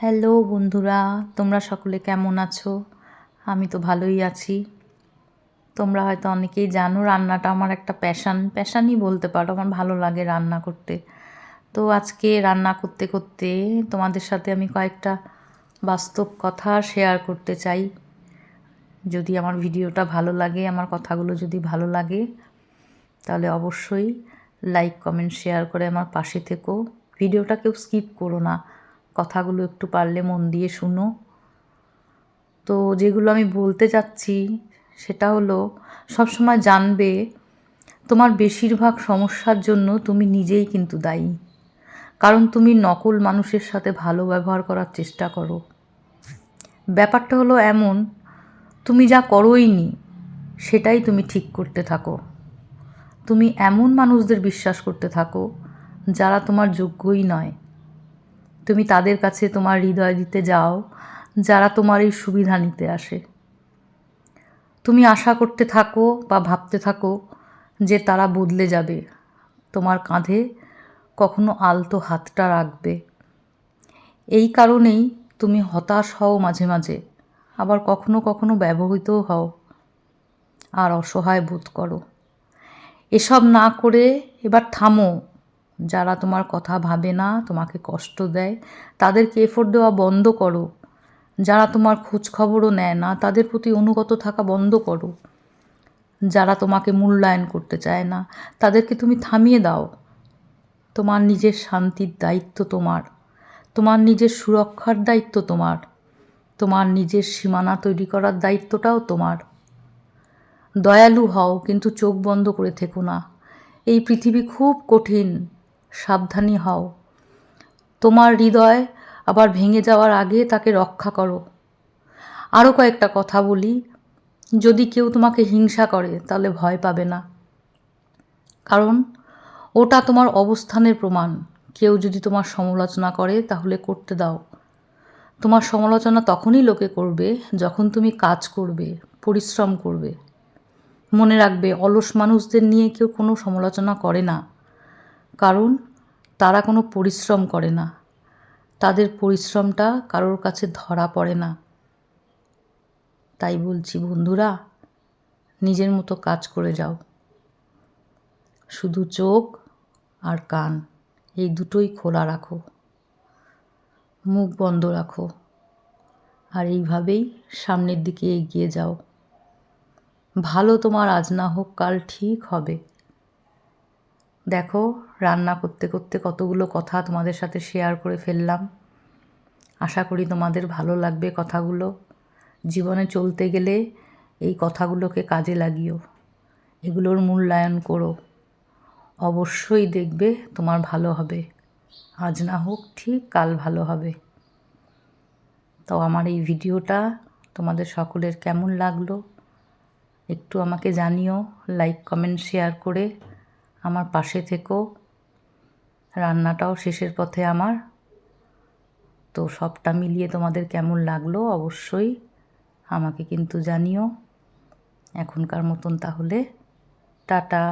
Hello বন্ধুরা, তোমরা সকলে কেমন আছো? আমি তো ভালোই আছি। তোমরা হয়তো অনেকেই জানো রান্নাটা আমার একটা প্যাশানই বলতে পারো। আমার ভালো লাগে রান্না করতে। তো আজকে রান্না করতে করতে তোমাদের সাথে আমি কয়েকটা বাস্তব কথা শেয়ার করতে চাই। যদি আমার ভিডিওটা ভালো লাগে, আমার কথাগুলো যদি ভালো লাগে, তাহলে অবশ্যই লাইক কমেন্ট শেয়ার করে আমার পাশে থেকো। ভিডিওটা কেউ স্কিপ করো না, কথাগুলো একটু পারলে মন দিয়ে শুনো। তো যেগুলো আমি বলতে চাচ্ছি সেটা হলো, সবসময় জানবে তোমার বেশিরভাগ সমস্যার জন্য তুমি নিজেই কিন্তু দায়ী। কারণ তুমি নকল মানুষের সাথে ভালো ব্যবহার করার চেষ্টা করো। ব্যাপারটা হলো এমন, তুমি যা করোই নি সেটাই তুমি ঠিক করতে থাকো। তুমি এমন মানুষদের বিশ্বাস করতে থাকো যারা তোমার যোগ্যই নয়। তুমি তাদের কাছে তোমার হৃদয় দিতে যাও যারা তোমার এই সুবিধা নিতে আসে। তুমি আশা করতে থাকো বা ভাবতে থাকো যে তারা বদলে যাবে, তোমার কাঁধে কখনো আলতো হাতটা রাখবে। এই কারণেই তুমি হতাশ হও মাঝে মাঝে, আবার কখনো কখনো ব্যবহৃতও হও আর অসহায় বোধ করো। এসব না করে এবার থামো। যারা তোমার কথা ভাবে না, তোমাকে কষ্ট দেয়, তাদেরকে এফোর্ট দেওয়া বন্ধ করো। যারা তোমার খোঁজ খবরও নেয় না, তাদের প্রতি অনুগত থাকা বন্ধ করো। যারা তোমাকে মূল্যায়ন করতে চায় না, তাদেরকে তুমি থামিয়ে দাও। তোমার নিজের শান্তির দায়িত্ব তোমার, তোমার নিজের সুরক্ষার দায়িত্ব তোমার, তোমার নিজের সীমানা তৈরি করার দায়িত্বটাও তোমার। দয়ালু হও, কিন্তু চোখ বন্ধ করে থেকো না। এই পৃথিবী খুব কঠিন, সাবধানী হও। তোমার হৃদয় আবার ভেঙে যাওয়ার আগে তাকে রক্ষা করো। আরও কয়েকটা কথা বলি, যদি কেউ তোমাকে হিংসা করে তাহলে ভয় পাবে না, কারণ ওটা তোমার অবস্থানের প্রমাণ। কেউ যদি তোমার সমালোচনা করে তাহলে করতে দাও। তোমার সমালোচনা তখনই লোকে করবে যখন তুমি কাজ করবে, পরিশ্রম করবে। মনে রাখবে, অলস মানুষদের নিয়ে কেউ কোনো সমালোচনা করে না, কারণ তারা কোনো পরিশ্রম করে না। তাদের পরিশ্রমটা কারোর কাছে ধরা পড়ে না। তাই বলছি বন্ধুরা, নিজের মতো কাজ করে যাও। শুধু চোখ আর কান এই দুটোই খোলা রাখো, মুখ বন্ধ রাখো, আর এইভাবেই সামনের দিকে এগিয়ে যাও। ভালো তোমার আজ না হোক কাল ঠিক হবে। দেখো, রান্না করতে করতে কতগুলো কথা তোমাদের সাথে শেয়ার করে ফেললাম। আশা করি তোমাদের ভালো লাগবে কথাগুলো। জীবনে চলতে গেলে এই কথাগুলোকে কাজে লাগিও, এগুলোর মূল্যায়ন করো। অবশ্যই দেখবে তোমার ভালো হবে। আজ না হোক ঠিক কাল ভালো হবে। তো আমার এই ভিডিওটা তোমাদের সকলের কেমন লাগলো একটু আমাকে জানিও। লাইক কমেন্ট শেয়ার করে আমার পাশে থেকো। রান্নাটাও শেষের পথে আমার। তো সবটা মিলিয়ে তোমাদের কেমন লাগলো অবশ্যই আমাকে কিন্তু জানিও। এখনকার মতন তাহলে টাটা।